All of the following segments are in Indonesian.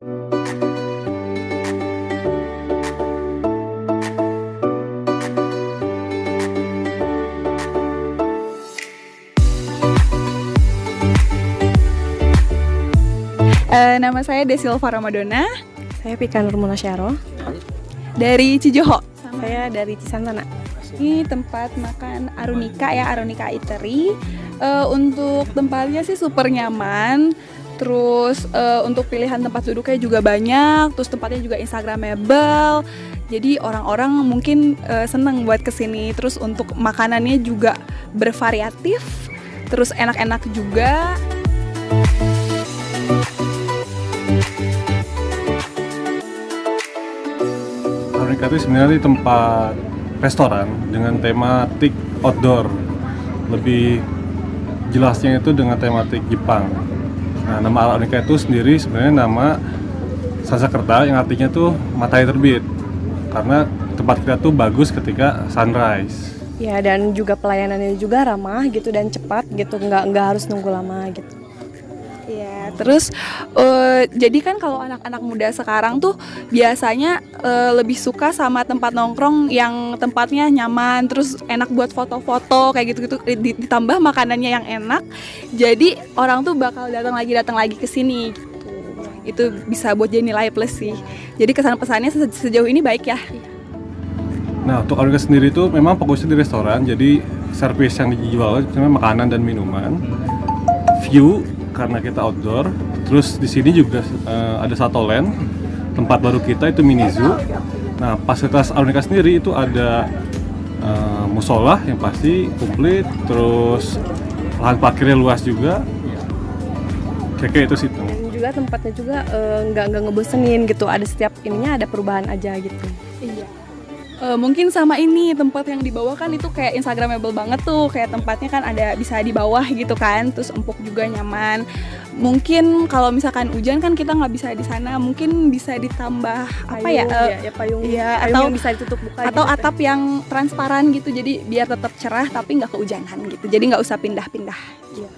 Nama saya Desilva Ramadona. Saya Pika Nurmula Syaro. Dari Cijoho. Saya dari Cisantana. Ini tempat makan Arunika ya, Arunika Eatery. Untuk tempatnya sih super nyaman. Terus untuk pilihan tempat duduknya juga banyak. Terus tempatnya juga instagramable. Jadi orang-orang mungkin seneng buat kesini. Terus untuk makanannya juga bervariatif. Terus enak-enak juga. Arunika itu sebenarnya tempat restoran dengan tematik outdoor. Lebih jelasnya itu dengan tematik Jepang. Nah, nama Arunika itu sendiri sebenarnya nama Sanskerta yang artinya tuh matahari terbit. Karena tempat kita tuh bagus ketika sunrise. Ya, dan juga pelayanannya juga ramah gitu dan cepat gitu, nggak harus nunggu lama gitu. Ya, terus jadi kan kalau anak-anak muda sekarang tuh biasanya lebih suka sama tempat nongkrong yang tempatnya nyaman, terus enak buat foto-foto kayak gitu-gitu, ditambah makanannya yang enak. Jadi orang tuh bakal datang lagi ke sini gitu. Itu bisa buat jadi nilai plus sih. Jadi kesan-pesannya sejauh ini baik ya. Nah, untuk Arunika sendiri itu memang fokusnya di restoran, jadi service yang dijual cuma makanan dan minuman. View karena kita outdoor, terus di sini juga ada Satoland, tempat baru kita itu mini zoo. Nah, fasilitas Arunika sendiri itu ada musola yang pasti komplit, terus lahan parkirnya luas juga. Kayak itu sih. Dan juga tempatnya juga nggak ngebosenin gitu. Ada setiap ininya ada perubahan aja gitu. Iya. Mungkin sama ini tempat yang di bawah kan itu kayak instagramable banget tuh, kayak tempatnya kan ada bisa di bawah gitu kan, terus empuk juga nyaman. Mungkin kalau misalkan hujan kan kita nggak bisa di sana, mungkin bisa ditambah Payung, payung atau yang bisa ditutup buka atau gitu. atap yang transparan gitu, jadi biar tetap cerah tapi nggak kehujanan gitu, jadi nggak usah pindah-pindah. Iya.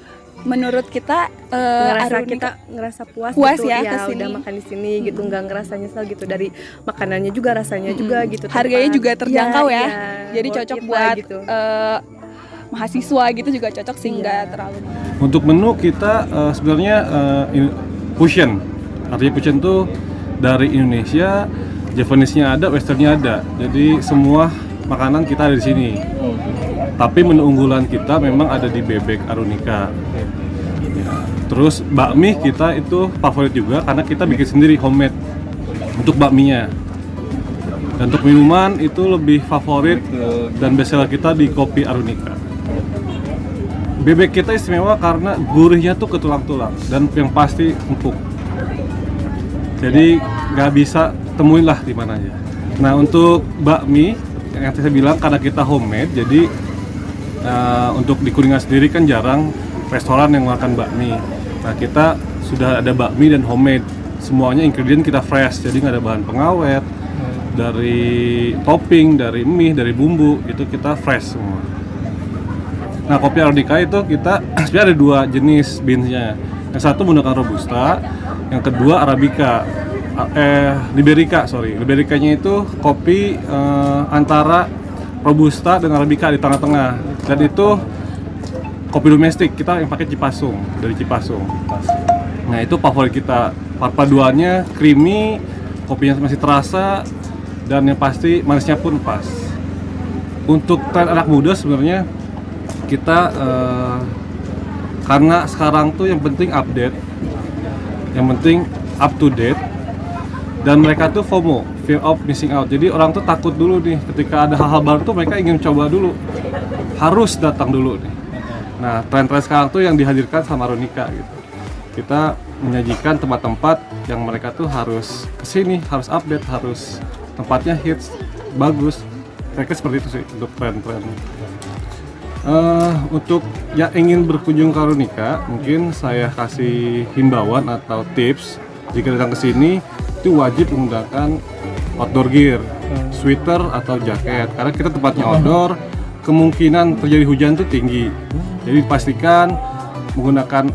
Menurut kita Kita ngerasa puas puas gitu, ya ya kesini. udah makan di sini gitu, nggak ngerasa nyesel gitu, dari makanannya juga rasanya juga gitu, harganya tempat. juga terjangkau ya, Iya, jadi worth cocok it lah buat gitu. mahasiswa gitu juga cocok sih, nggak terlalu. Untuk menu kita sebenarnya fusion. Artinya fusion tuh dari Indonesia, Japanese-nya ada, Western-nya ada. Jadi semua makanan kita ada di sini. Tapi menu unggulan kita memang ada di bebek Arunika. Ya. Terus bakmi kita itu favorit juga karena kita bikin sendiri homemade untuk bakminya. Dan untuk minuman itu lebih favorit dan bestseller kita di kopi Arunika. Bebek kita istimewa karena gurihnya tuh ke tulang-tulang dan yang pasti empuk. Jadi nggak bisa temuin lah di mana aja. Nah, untuk bakmi yang saya bilang karena kita homemade, jadi untuk di Kuningan sendiri kan jarang restoran yang makan bakmi. Nah, kita sudah ada bakmi dan homemade. Semuanya ingredient kita fresh, jadi nggak ada bahan pengawet. Dari topping, dari mie, dari bumbu, itu kita fresh semua. Nah, kopi Arunika itu kita sebenarnya ada dua jenis beans-nya. Yang satu menggunakan Robusta, yang kedua Arabica. Liberica. Libericanya itu kopi antara Robusta dan Arabica di tengah-tengah. Dan itu kopi domestik, kita yang pakai Cipasung, dari Cipasung. Nah, itu favorit kita. Perpaduannya creamy, kopinya masih terasa, dan yang pasti manisnya pun pas. Untuk tren anak muda sebenarnya kita karena sekarang tuh yang penting update, yang penting up to date, dan mereka tuh FOMO, fear of missing out. Jadi orang tuh takut dulu nih ketika ada hal-hal baru tuh mereka ingin coba dulu, harus datang dulu nih. Nah, tren-tren sekarang tuh yang dihadirkan sama Arunika gitu. Kita menyajikan tempat-tempat yang mereka tuh harus kesini, harus update, harus tempatnya hits, bagus. Mereka seperti itu sih untuk tren-tren. Untuk yang ingin berkunjung ke Arunika, mungkin saya kasih himbauan atau tips. Jika datang ke sini, itu wajib menggunakan outdoor gear, sweater atau jaket. Karena kita tempatnya outdoor, kemungkinan terjadi hujan itu tinggi. Jadi pastikan menggunakan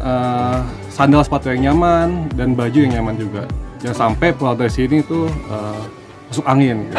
sandal sepatu yang nyaman dan baju yang nyaman juga. Jangan sampai pulang dari sini tuh masuk angin.